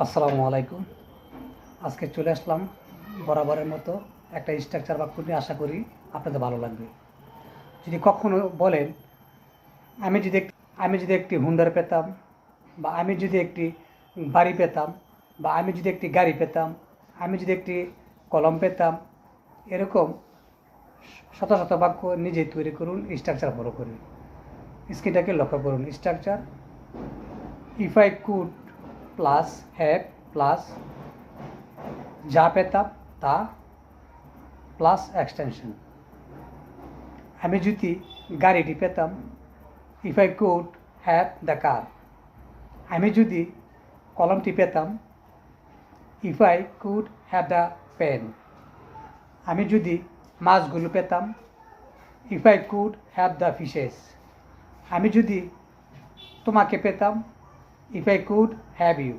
আসসালামু আলাইকুম। আজকে চলে আসলাম বরাবরের মতো একটা স্ট্রাকচার বাক্য নিয়ে। আশা করি আপনাদের ভালো লাগবে। যদি কখনো বলেন আমি যদি আমি যদি একটি হুন্ডার পেতাম, বা আমি যদি একটি বাড়ি পেতাম, বা আমি যদি একটি গাড়ি পেতাম, আমি যদি একটি কলম পেতাম, এরকম শত শত বাক্য নিজেই তৈরি করুন, স্ট্রাকচার ফলো করুন। স্ক্রিনটাকে লক্ষ্য করুন। Structure: if I could plus have plus যা পেতাম তা প্লাস এক্সটেনশন। আমি যদি গাড়িটি পেতাম, if I could have the car. আমি যদি কলমটি পেতাম, if I could have the pen. আমি যদি মাছগুলো পেতাম, if I could have the fishes. আমি যদি তোমাকে পেতাম, if I could have you.